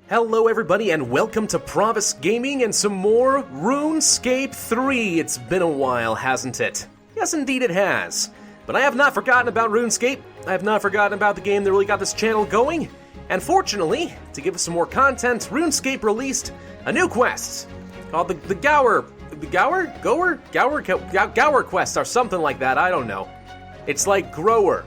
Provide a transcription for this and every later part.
Hello everybody and welcome to Pravus Gaming and some more Runescape 3. It's been a while, hasn't it? Yes, indeed it has. But I have not forgotten about Runescape. I have not forgotten about the game that really got this channel going. And fortunately, to give us some more content, Runescape released a new quest called the Gower quest or something like that. I don't know. It's like Grower,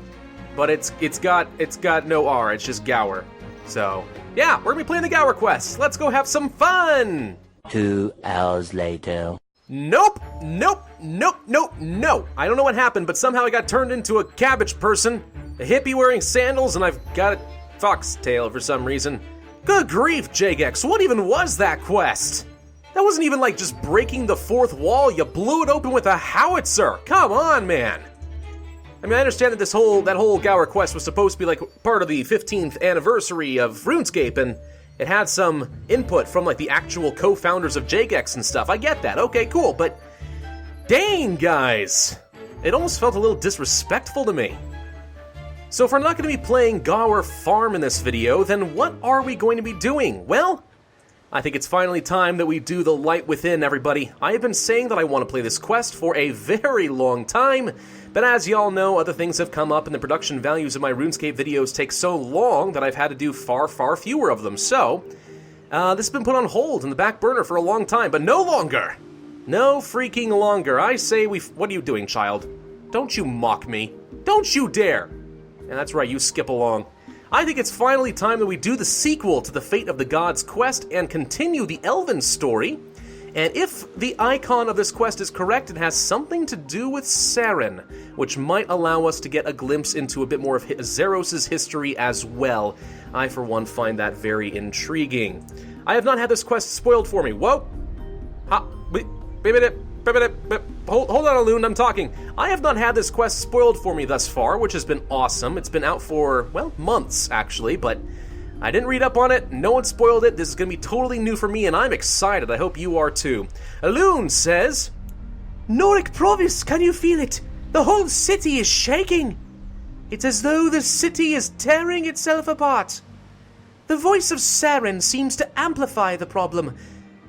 but it's got no R. It's just Gower. So yeah, we're gonna be playing the Gower quest. Let's go have some fun. 2 hours later. Nope. I don't know what happened, but somehow I got turned into a cabbage person, a hippie wearing sandals, and I've got a foxtail for some reason. Good grief, Jagex, what even was that quest? That wasn't even like just breaking the fourth wall, you blew it open with a howitzer. Come on, man. I mean, I understand that that whole Gower quest was supposed to be like part of the 15th anniversary of RuneScape, and it had some input from like the actual co-founders of Jagex and stuff. I get that. Okay, cool, but dang, guys, it almost felt a little disrespectful to me. So if we're not going to be playing Gower Farm in this video, then what are we going to be doing? Well, I think it's finally time that we do the Light Within, everybody. I have been saying that I want to play this quest for a very long time, but as y'all know, other things have come up and the production values of my RuneScape videos take so long that I've had to do far fewer of them. So, this has been put on hold in the back burner for a long time, but no longer. No freaking longer. I say what are you doing, child? Don't you mock me. Don't you dare. And that's right, you skip along. I think it's finally time that we do the sequel to the Fate of the Gods quest and continue the Elven story. And if the icon of this quest is correct, it has something to do with Seren, which might allow us to get a glimpse into a bit more of Zeros' history as well. I, for one, find that very intriguing. I have not had this quest spoiled for me. Whoa! Hold on, Alun, I'm talking. I have not had this quest spoiled for me thus far, which has been awesome. It's been out for, well, months, actually, but I didn't read up on it, no one spoiled it, this is going to be totally new for me, and I'm excited. I hope you are too. Alun says, Noric Pravus, can you feel it? The whole city is shaking. It's as though the city is tearing itself apart. The voice of Seren seems to amplify the problem.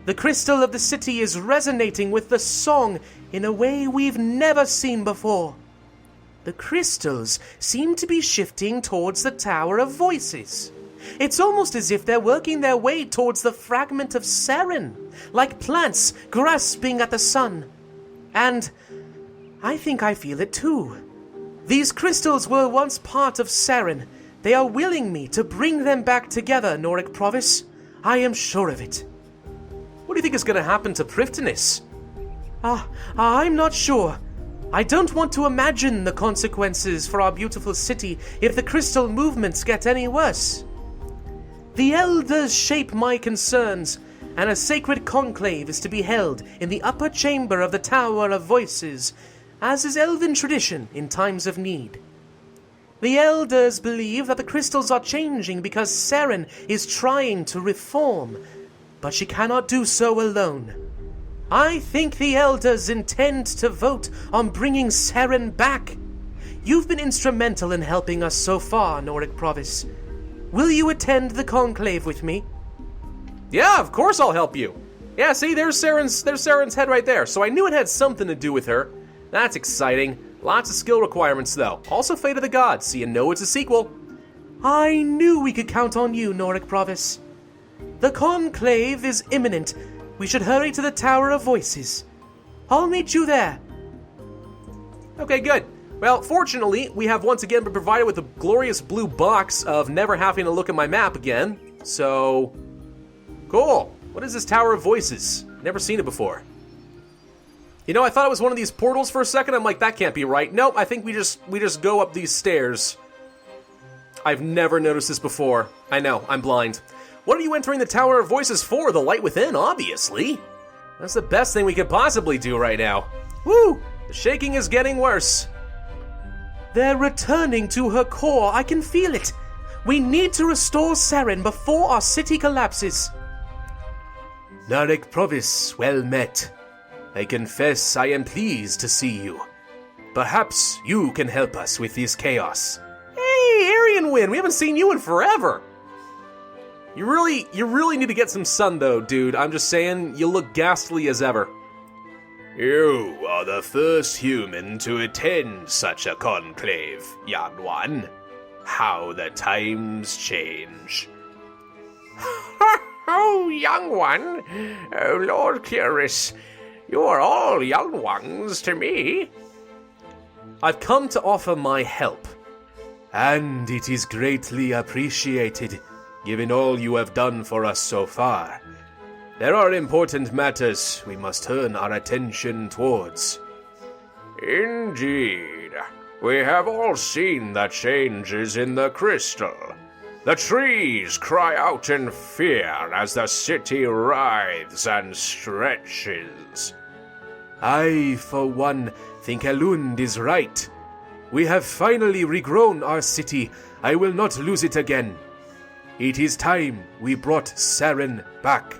The crystal of the city is resonating with the song in a way we've never seen before. The crystals seem to be shifting towards the Tower of Voices. It's almost as if they're working their way towards the fragment of Seren, like plants grasping at the sun. And I think I feel it too. These crystals were once part of Seren. They are willing me to bring them back together, Noric Pravus. I am sure of it. What do you think is going to happen to Prifddinas? I'm not sure. I don't want to imagine the consequences for our beautiful city if the crystal movements get any worse. The elders shape my concerns, and a sacred conclave is to be held in the upper chamber of the Tower of Voices, as is Elven tradition in times of need. The elders believe that the crystals are changing because Seren is trying to reform, but she cannot do so alone. I think the elders intend to vote on bringing Seren back. You've been instrumental in helping us so far, Noric Pravus. Will you attend the conclave with me? Yeah, of course I'll help you. Yeah, see, there's Seren's head right there, so I knew it had something to do with her. That's exciting. Lots of skill requirements, though. Also Fate of the Gods, so you know it's a sequel. I knew we could count on you, Noric Pravus. The conclave is imminent. We should hurry to the Tower of Voices. I'll meet you there. Okay, good. Well, fortunately, we have once again been provided with a glorious blue box of never having to look at my map again. So, cool. What is this Tower of Voices? Never seen it before. You know, I thought it was one of these portals for a second. I'm like, that can't be right. Nope, I think we just go up these stairs. I've never noticed this before. I know, I'm blind. What are you entering the Tower of Voices for? The Light Within, obviously. That's the best thing we could possibly do right now. Woo! The shaking is getting worse. They're returning to her core. I can feel it. We need to restore Seren before our city collapses. Noric Pravus, well met. I confess I am pleased to see you. Perhaps you can help us with this chaos. Hey, Arian Win, we haven't seen you in forever. You really need to get some sun, though, dude. I'm just saying, you look ghastly as ever. You are the first human to attend such a conclave, young one. How the times change. Oh, young one. Oh, Lord Curious. You are all young ones to me. I've come to offer my help. And it is greatly appreciated, given all you have done for us so far. There are important matters we must turn our attention towards. Indeed. We have all seen the changes in the crystal. The trees cry out in fear as the city writhes and stretches. I, for one, think Elund is right. We have finally regrown our city. I will not lose it again. It is time we brought Seren back.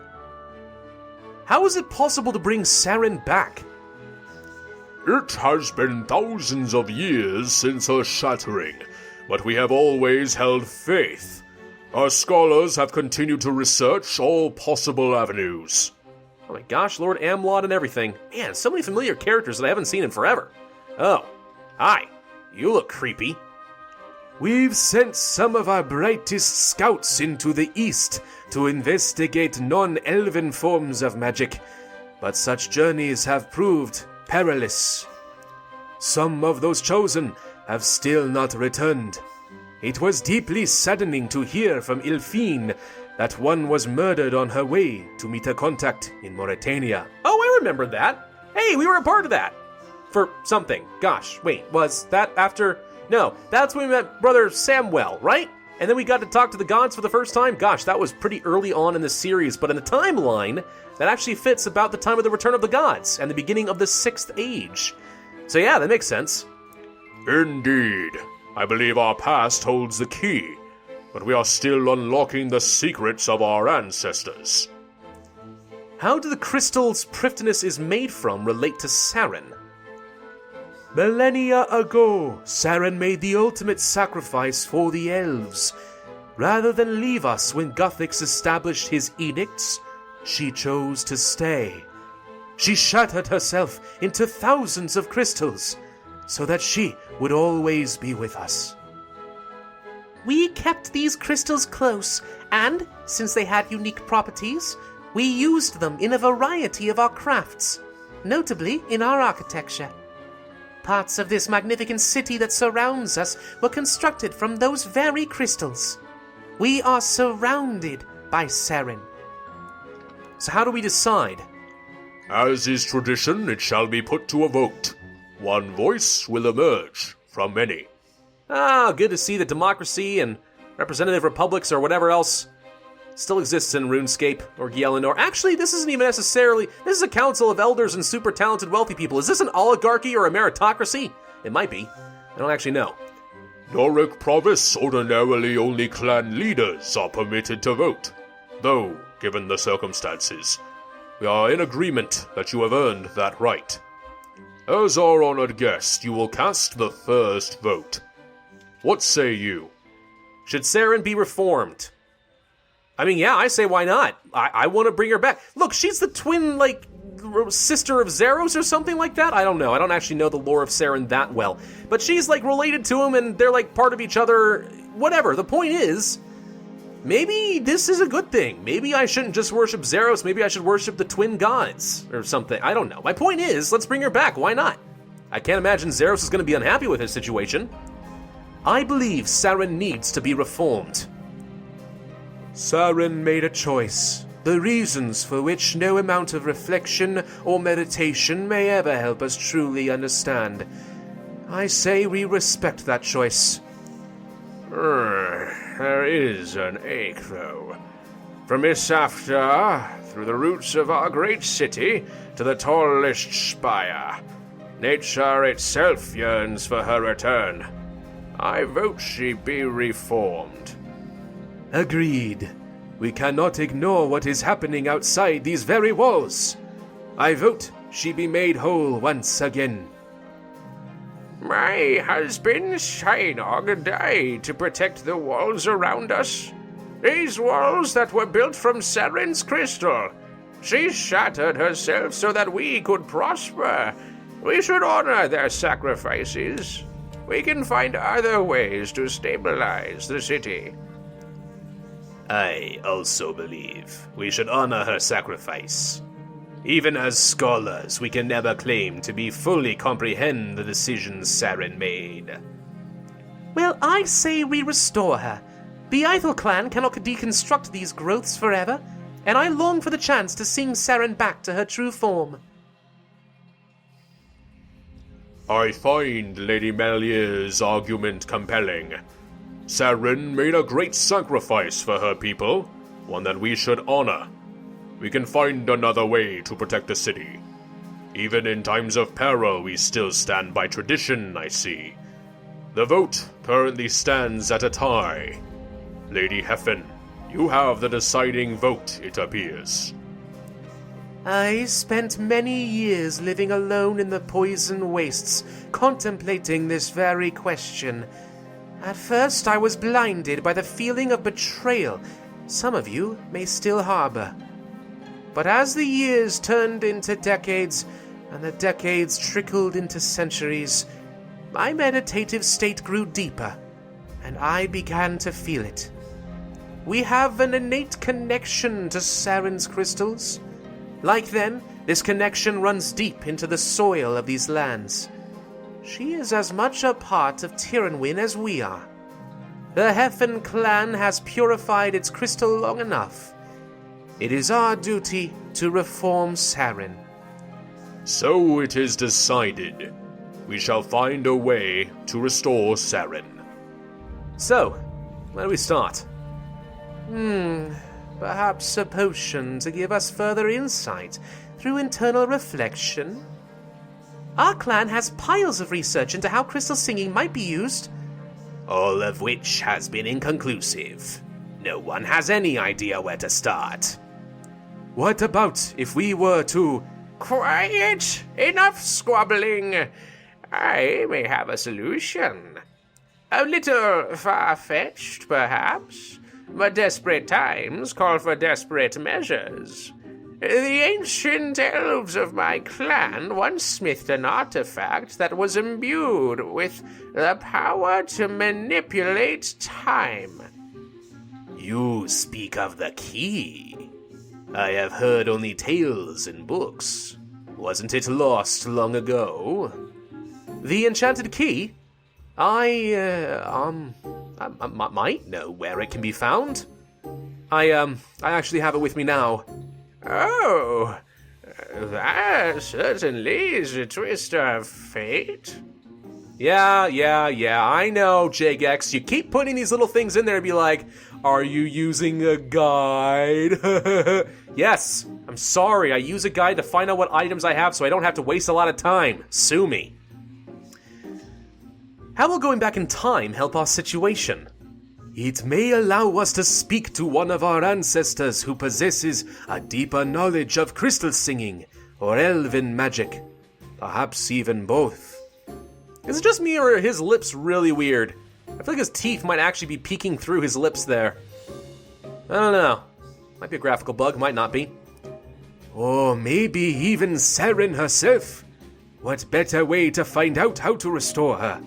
How is it possible to bring Seren back? It has been thousands of years since her shattering, but we have always held faith. Our scholars have continued to research all possible avenues. Oh my gosh, Lord MacLeod and everything. Man, so many familiar characters that I haven't seen in forever. Oh, hi. You look creepy. We've sent some of our brightest scouts into the east to investigate non-elven forms of magic, but such journeys have proved perilous. Some of those chosen have still not returned. It was deeply saddening to hear from Ilfine that one was murdered on her way to meet a contact in Mauritania. Oh, I remember that. Hey, we were a part of that. For something. Gosh, wait, was that after? No, that's when we met Brother Samuel, right? And then we got to talk to the gods for the first time? Gosh, that was pretty early on in the series, but in the timeline, that actually fits about the time of the Return of the Gods and the beginning of the 6th Age. So yeah, that makes sense. Indeed. I believe our past holds the key, but we are still unlocking the secrets of our ancestors. How do the crystals Prifddinas is made from relate to Seren? Millennia ago, Seren made the ultimate sacrifice for the elves. Rather than leave us when Guthix established his edicts, she chose to stay. She shattered herself into thousands of crystals, so that she would always be with us. We kept these crystals close, and, since they had unique properties, we used them in a variety of our crafts, notably in our architecture. Parts of this magnificent city that surrounds us were constructed from those very crystals. We are surrounded by Seren. So how do we decide? As is tradition, it shall be put to a vote. One voice will emerge from many. Ah, good to see that democracy and representative republics or whatever else still exists in Runescape or Gielen. Or actually, this isn't even necessarily... This is a council of elders and super talented wealthy people. Is this an oligarchy or a meritocracy? It might be. I don't actually know. Norek Pravus, ordinarily only clan leaders are permitted to vote. Though, given the circumstances, we are in agreement that you have earned that right. As our honored guest, you will cast the first vote. What say you? Should Seren be reformed? I mean, yeah, I say why not? I want to bring her back. Look, she's the twin, sister of Zeros or something like that? I don't know. I don't actually know the lore of Seren that well. But she's, related to him, and they're, part of each other. Whatever. The point is, maybe this is a good thing. Maybe I shouldn't just worship Zeros. Maybe I should worship the twin gods or something. I don't know. My point is, let's bring her back. Why not? I can't imagine Zeros is going to be unhappy with his situation. I believe Seren needs to be reformed. Seren made a choice, the reasons for which no amount of reflection or meditation may ever help us truly understand. I say we respect that choice. There is an ache, though. From Isafta, through the roots of our great city, to the tallest spire, nature itself yearns for her return. I vote she be reformed. Agreed. We cannot ignore what is happening outside these very walls. I vote she be made whole once again. My husband Shinog died to protect the walls around us. These walls that were built from Seren's crystal. She shattered herself so that we could prosper. We should honor their sacrifices. We can find other ways to stabilize the city. I also believe we should honor her sacrifice. Even as scholars, we can never claim to fully comprehend the decisions Seren made. Well, I say we restore her. The Ithel clan cannot deconstruct these growths forever, and I long for the chance to sing Seren back to her true form. I find Lady Melier's argument compelling. Seren made a great sacrifice for her people, one that we should honor. We can find another way to protect the city. Even in times of peril, we still stand by tradition, I see. The vote currently stands at a tie. Lady Heffen, you have the deciding vote, it appears. I spent many years living alone in the poison wastes, contemplating this very question. At first, I was blinded by the feeling of betrayal some of you may still harbor. But as the years turned into decades, and the decades trickled into centuries, my meditative state grew deeper, and I began to feel it. We have an innate connection to Seren's crystals. Like them, this connection runs deep into the soil of these lands. She is as much a part of Tyrannwyn as we are. The Heffen clan has purified its crystal long enough. It is our duty to reform Seren. So it is decided. We shall find a way to restore Seren. So, where do we start? Perhaps a potion to give us further insight through internal reflection? Our clan has piles of research into how crystal singing might be used. All of which has been inconclusive. No one has any idea where to start. What about if we were to... Quiet! Enough squabbling! I may have a solution. A little far-fetched, perhaps, but desperate times call for desperate measures. The ancient elves of my clan once smithed an artifact that was imbued with the power to manipulate time. You speak of the key. I have heard only tales in books. Wasn't it lost long ago? The enchanted key? I might know where it can be found. I actually have it with me now. Oh, that certainly is a twist of fate. Yeah, I know, Jagex. You keep putting these little things in there and be like, are you using a guide? Yes, I'm sorry. I use a guide to find out what items I have so I don't have to waste a lot of time. Sue me. How will going back in time help our situation? It may allow us to speak to one of our ancestors who possesses a deeper knowledge of crystal singing or elven magic. Perhaps even both. Is it just me or are his lips really weird? I feel like his teeth might actually be peeking through his lips there. I don't know. Might be a graphical bug, might not be. Or maybe even Seren herself. What better way to find out how to restore her?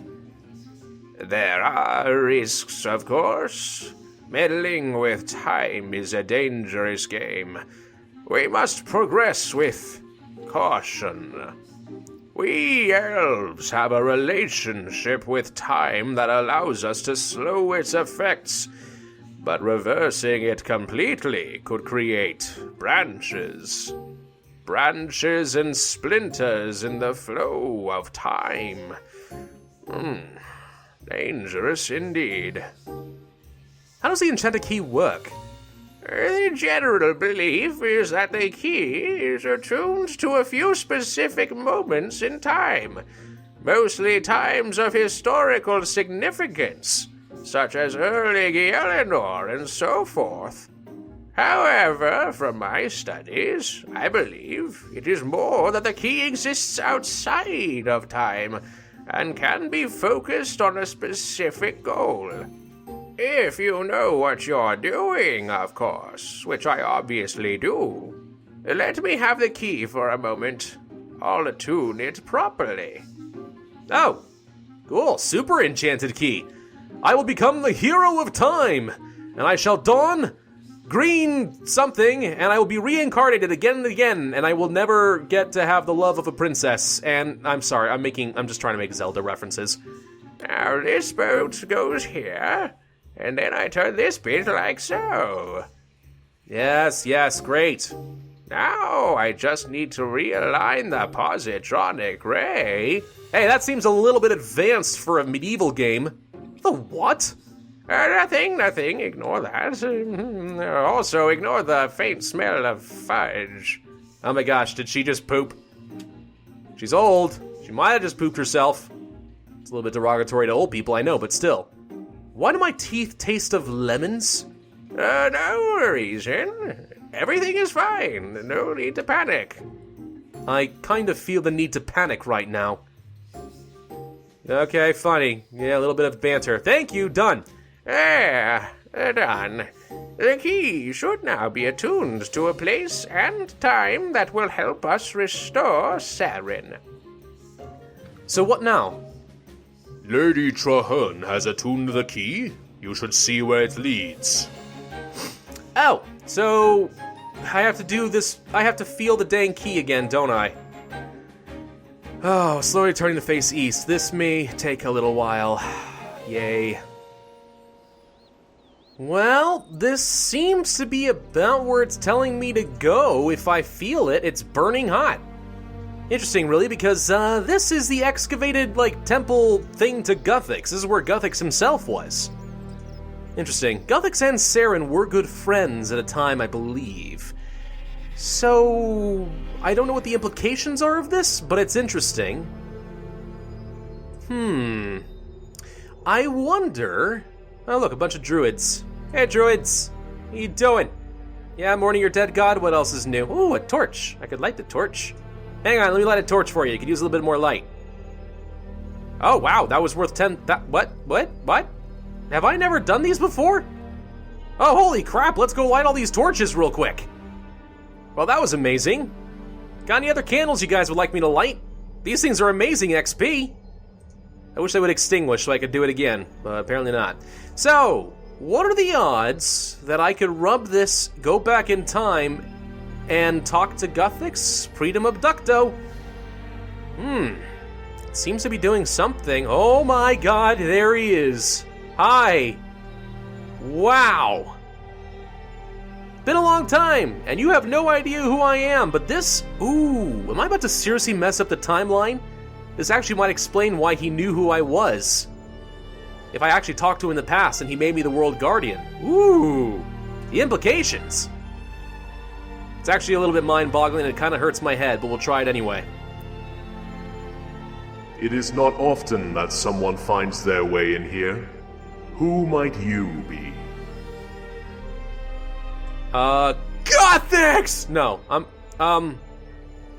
There are risks, of course. Meddling with time is a dangerous game. We must progress with caution. We elves have a relationship with time that allows us to slow its effects, but reversing it completely could create branches. Branches and splinters in the flow of time. Dangerous indeed. How does the enchanted key work? The general belief is that the key is attuned to a few specific moments in time, mostly times of historical significance, such as early Gielinor and so forth. However, from my studies, I believe it is more that the key exists outside of time and can be focused on a specific goal. If you know what you're doing, of course, which I obviously do. Let me have the key for a moment. I'll attune it properly. Oh, cool. Super enchanted key. I will become the hero of time, and I shall don green something, and I will be reincarnated again and again, and I will never get to have the love of a princess. And I'm sorry, I'm just trying to make Zelda references. Now this boat goes here, and then I turn this bit like so. Yes, great. Now I just need to realign the positronic ray. Hey, that seems a little bit advanced for a medieval game. The what? Nothing. Ignore that. Also, ignore the faint smell of fudge. Oh my gosh, did she just poop? She's old. She might have just pooped herself. It's a little bit derogatory to old people, I know, but still. Why do my teeth taste of lemons? No reason. Everything is fine. No need to panic. I kind of feel the need to panic right now. Okay, funny. Yeah, a little bit of banter. Thank you, done. Done. The key should now be attuned to a place and time that will help us restore Seren. So what now? Lady Traherne has attuned the key. You should see where it leads. Oh, so I have to do this. I have to feel the dang key again, don't I? Oh, slowly turning to face east. This may take a little while. Yay. Well, this seems to be about where it's telling me to go. If I feel it, it's burning hot. Interesting, really, because this is the excavated, temple thing to Guthix. This is where Guthix himself was. Interesting. Guthix and Seren were good friends at a time, I believe. So, I don't know what the implications are of this, but it's interesting. I wonder... Oh, look, a bunch of druids. Hey, druids. How you doing? Yeah, mourning your dead god. What else is new? Ooh, a torch. I could light the torch. Hang on, let me light a torch for you. You could use a little bit more light. Oh, wow, that was worth 10... What? Have I never done these before? Oh, holy crap, let's go light all these torches real quick. Well, that was amazing. Got any other candles you guys would like me to light? These things are amazing XP. I wish they would extinguish so I could do it again, but apparently not. So, what are the odds that I could rub this, go back in time, and talk to Guthix? Predum abducto. It seems to be doing something. Oh my god, there he is. Hi. Wow. Been a long time, and you have no idea who I am, but this... Ooh, am I about to seriously mess up the timeline? This actually might explain why he knew who I was. If I actually talked to him in the past and he made me the World Guardian. Ooh, the implications. It's actually a little bit mind-boggling and it kind of hurts my head, but we'll try it anyway. It is not often that someone finds their way in here. Who might you be? Guthix! No,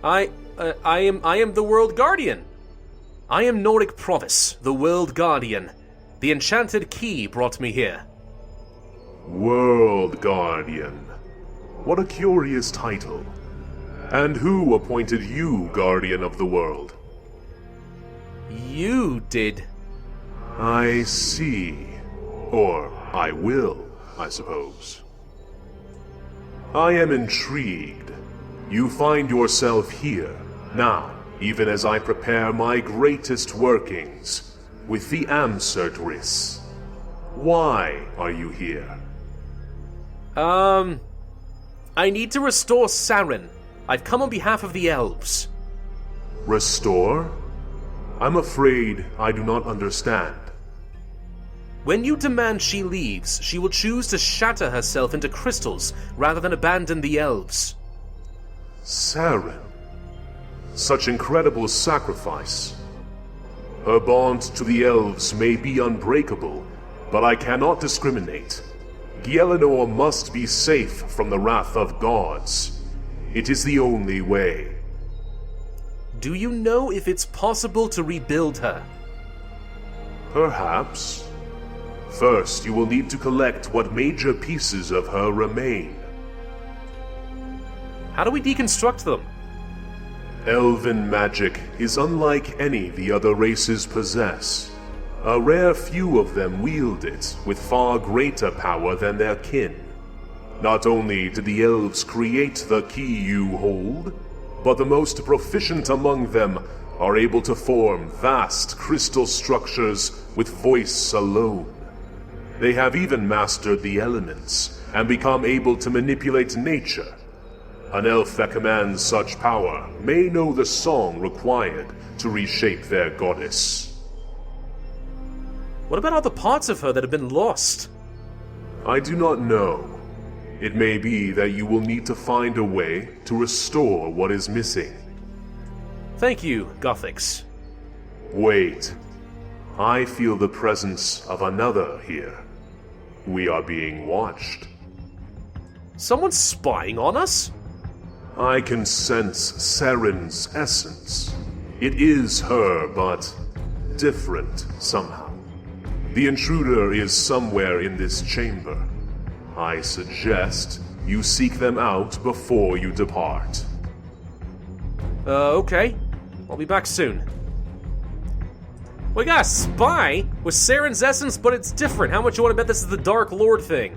I am the World Guardian. I am Nordic Pravus, the World Guardian. The enchanted key brought me here. World Guardian. What a curious title. And who appointed you Guardian of the World? You did. I see. Or I will, I suppose. I am intrigued. You find yourself here, now, even as I prepare my greatest workings, with the Amserdris. Why are you here? I need to restore Seren. I've come on behalf of the elves. Restore? I'm afraid I do not understand. When you demand she leaves, she will choose to shatter herself into crystals rather than abandon the elves. Seren. Such incredible sacrifice. Her bond to the elves may be unbreakable, but I cannot discriminate. Gielinor must be safe from the wrath of gods. It is the only way. Do you know if it's possible to rebuild her? Perhaps. First, you will need to collect what major pieces of her remain. How do we deconstruct them? Elven magic is unlike any the other races possess. A rare few of them wield it with far greater power than their kin. Not only did the elves create the key you hold, but the most proficient among them are able to form vast crystal structures with voice alone. They have even mastered the elements and become able to manipulate nature. An elf that commands such power may know the song required to reshape their goddess. What about all the parts of her that have been lost? I do not know. It may be that you will need to find a way to restore what is missing. Thank you, Guthix. Wait. I feel the presence of another here. We are being watched. Someone's spying on us? I can sense Seren's essence. It is her, but different somehow. The intruder is somewhere in this chamber. I suggest you seek them out before you depart. Okay. I'll be back soon. We got a spy with Seren's essence, but it's different. How much you want to bet this is the Dark Lord thing?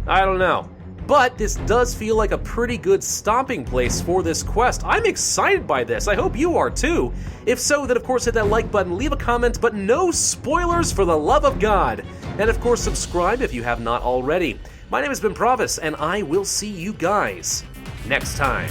I don't know. But this does feel like a pretty good stomping place for this quest. I'm excited by this. I hope you are too. If so, then of course hit that like button, leave a comment, but no spoilers for the love of God. And of course subscribe if you have not already. My name has been Pravus, and I will see you guys next time.